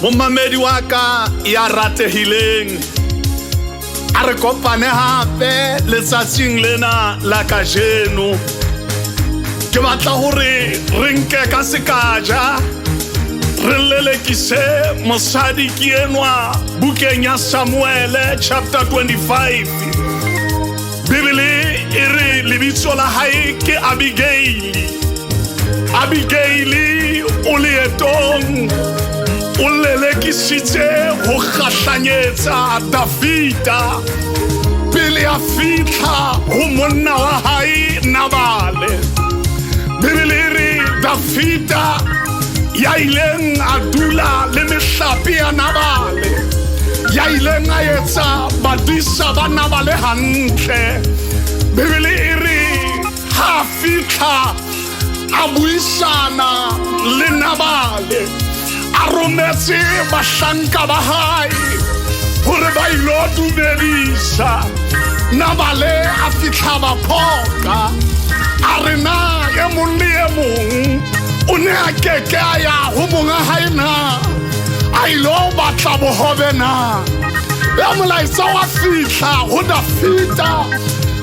Momamedi wa ka ya ratehileng a re kopane hape letsatsing lena la kajeno ke batla hore re nke ka sekaja re lelekise mosadi ke enwa bukeng ya Samuele chapter 25. Bibele e re lebitso la hae ke Abigaili o leetong o lelekisitse ho kgahlanyetsa Davida pele a fihla ho monna wa hae Nabale. Bibele e re Davida ya ileng a dula le mehlape ya Nabale, ya ileng a etsa badisa ba Nabale hantle. Bibele e re ha fihla a buisana le Nabale, a rometse bahlanka ba hae hore ba ilo dumedisa. Nabale a fihla ba phoka a re na e mong le e mong o ne a keke a ya ho monga hae na a ilo batla bohobe na. Ya molaetsa wa fihla ho Davida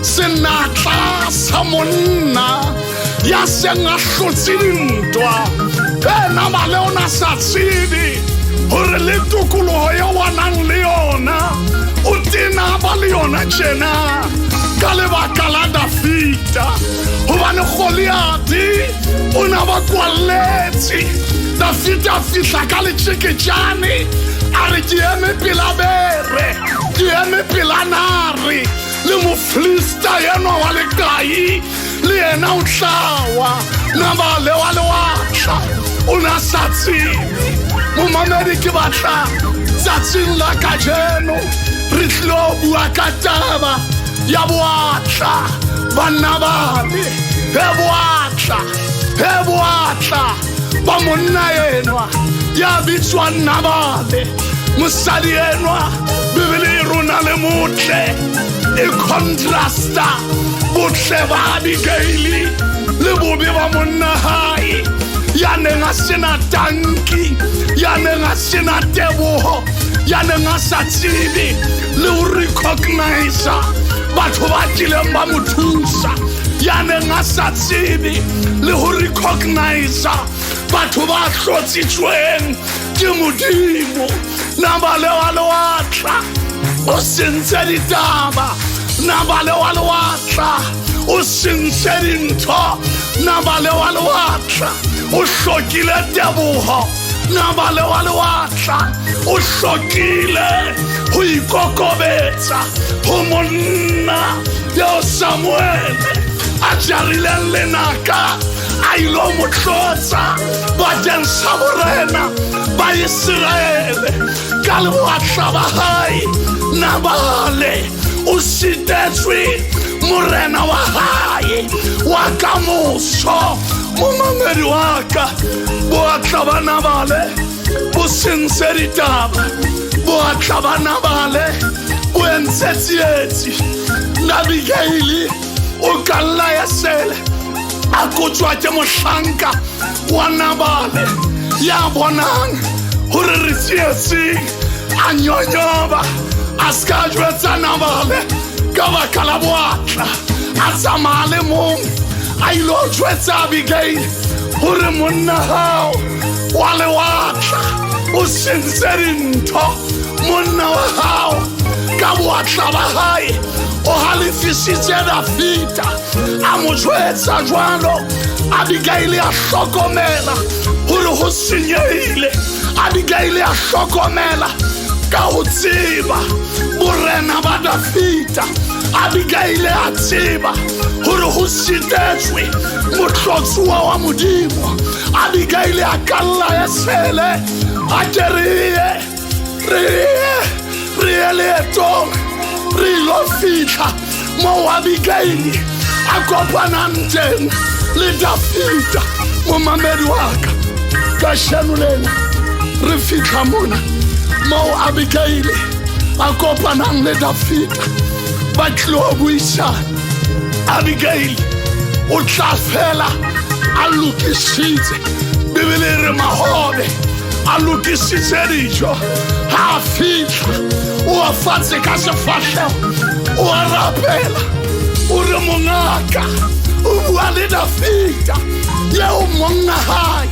senatla sa monna ya seng a hlotse dintwa. Nabale o na sa tsebe hore le tokoloho ya wanang le yona o tena ba le yona tjena ka lebaka la Davida, hobane Goliati o na ba kwalletse. Davida a fihla ka letjeketjane a re ke eme pela bere, ke eme pela nare le mofilista enwa wa lekai le yena o hlawa. Nabale wa lewatla o na sa tsebe. Momamedi ke batla tsatsing la kajeno re tlo bua ka taba ya boatla ba Nabale. He boatla ba monna enwa ya bitswang Nabale, mosadi enwa Bibele e rona le motle e contrasta botle ba Abigaili le bobe ba monna hae ya neng a sena tanki, ya neng a sena teboho, ya neng a sa tsebe le ho recognize batho ba tlileng ba mo thusa, ya neng a sa tsebe le ho recognize batho ba hlotsitsweng ke Modimo. Nabale wa lewatla o sentse ditaba, Nabale wa lewatla o sentse dintho, Nabale wa lewatla o hlokile teboho, Nabale wa lewatla o hlokile ho ikokobetsa ho monna ya Samuele a jarileng lenaka a ilo mo tlotsa bakeng sa borena ba Israele ka lewatla ba hae. Nabale o sitetswe morena wa hae wa kamoso. Momamedi wa ka boatla ba Nabale bo sentse ditaba, boatla ba Nabale bo entse tsietsi. Abigaili o kalla ya sele a kotswa ke mohlanka wa Nabale ya bonang hore re tsietsi a nyonyoba a ska jwetsa Nabale ka baka la boatla. A tsamaya le mong a ilo jwetsa Abigaili hore monna hao wa lewatla o sentse dintho, monna wa hao ka boatla ba hae o halefisitse Davida a mo jwetsa jwalo. Abigaili a hlokomela hore ho senyehile, Abigaili a hlokomela ka ho tseba borena ba Davida. Abigaili a tseba hore ho sitetswe motlotsuwa wa Modimo. Abigaili a kalla ya sele a ke re leetong re ilo fihla moo Abigaili a kopanang teng le Davida. Momamedi wa ka kasheno lena re fihla mona moo Abigaili a kopanang le Davida ba tlo buisana. Abigaili o tla fela a lokisitse Bibele re mahobe a lokisitse dijo ha a fitlha o a fatshe ka sefatlhego o a rapela o re mongaka o bua le Dafita yeo monna hae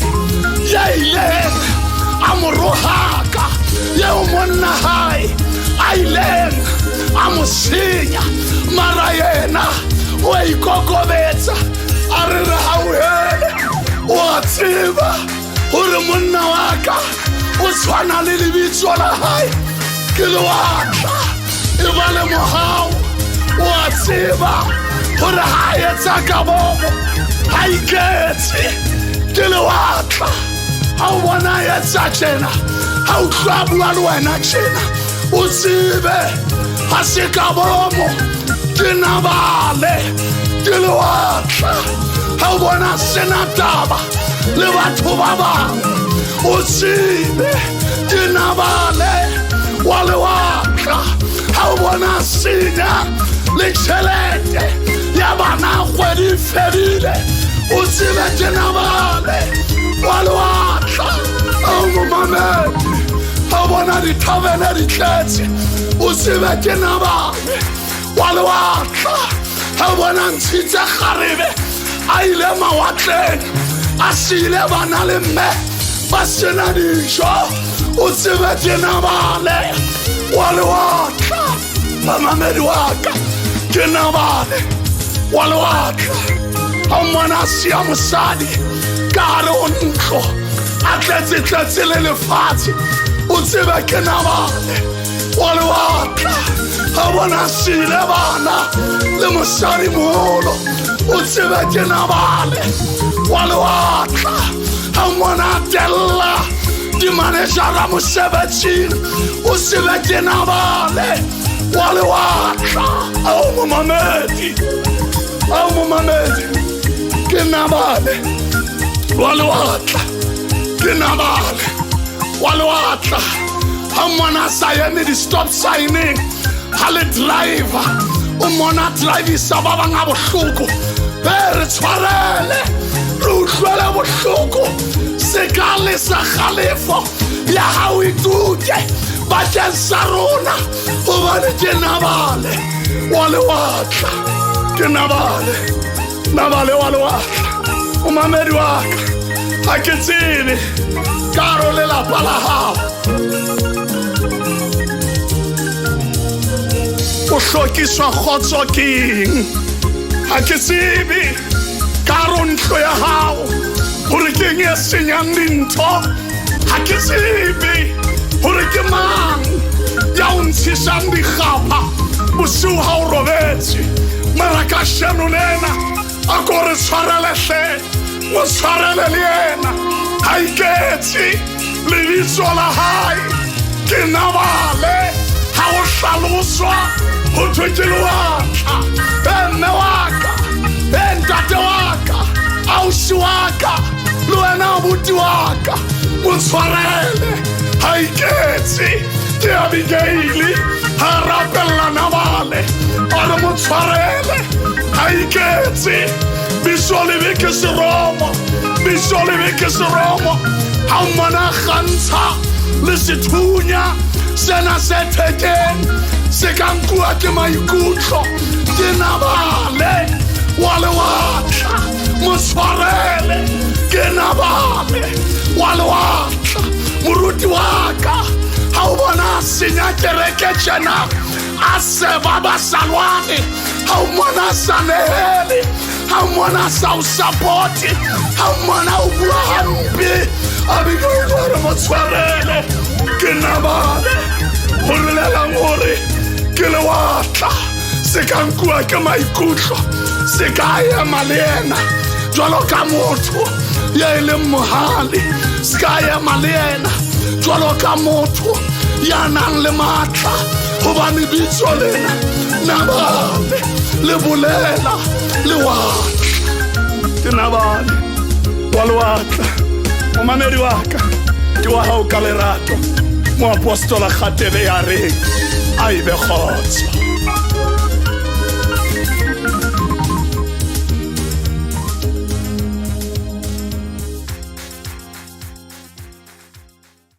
ya ileng a mo rohaka yeo monna hae a ileng a mo senya mara yena o a ikokobetsa a re re hauhele o a tseba gore monna wa ka o tshwana le lebitso la hae ke lewatla e ba le mohau o a tseba gore ha etsa ka bomo ha iketse ke lewatla ha o bona etsa tjena ha o tla bua le wena tjena o tsebe ha se ka bomo ke Nabale ke lewatla ha o bona sena taba le batho ba bang o tsebe ke Nabale wa lewatla ha o bona senya le tšhelete ya bana kgwedi fedile o tsebe ke Nabale wa lewatla ha o momamedi ha o bona dithabene di tletse o tsebe ke Nabale wa lewatla ha o bona ntshitse Radebe a ile mawatleng a siile bana le mme ba sena dijo o tsebe ke Nabale wa lewatla mamamedi wa ka ke Nabale wa lewatla ha o mmona a sia mosadi ka gare go ntlo a tletse le lefatshe o tsebe ke Nabale wa lewatla ha o bona a siile bana le mosadi moholo o tsebe ke Nabale wa lewatla ha o mmona a tella dimanejara mosebetsing o tsebe ke Nabale wa lewatla ha o momamedi ke Nabale wa lewatla ke Nabale wa lewatla ha mmona sa eme di-stop signing ha le driver o mmona drivisa ba bang a bohloko re tshwarele re utlwele bohloko se ka le sa kgalefo ya hao ituke bakeng sa rona gobane ke Nabale wa lewatla ke Nabale wa lewatla momamedi wa ka ga ke tsebe ka ro lelapa la hao o hlokiswa kgotso ke eng ga ke tsebe ka ro ntlo ya hao gore ke eng e senyang dintho ga ke tsebe gore ke mang ya o ntshisang dikgapa bosiu ga o robetse mara ka sheno lena a ko re tshwarelehle mo tshwarele le ena ga iketse lebitso la hae ke Nabale ga o hlaloswa go thwe ke lewatla mme wa ka ntate wa ka ausi wa ka le wena abuti wa ka mo tshwarele ga iketse ke Abigaili ga rapella Nabale a re mo tshwarele ga iketse biso lebe ke seromo ga o mmona gantsha le sethunya sena se thekeng se ka nkua ke maikutlo ke Nabale wa lewatla mo tshwarele ke Nabale wa lewatla moruti wa ka ga o bona a senya kereke tjena a seba basalwane ga o mmona a sa nehele ga o mmona a sa o support-e ga o mmona o bua hampe a beke gore mo tshwarele ke Nabale go relelang gore ke lewatla se ka nkua ke maikutlo se ka ema le ena jwalo ka motho ya e leng mohale se ka ema le ena jwalo ka motho ya nang le matla gobane bitso lena Nabale le bolela lewatla ke Nabale wa lewatla momamedi wa ka ke wa hao ka lerato moapostola Radebe ya reng a ebe kgotso.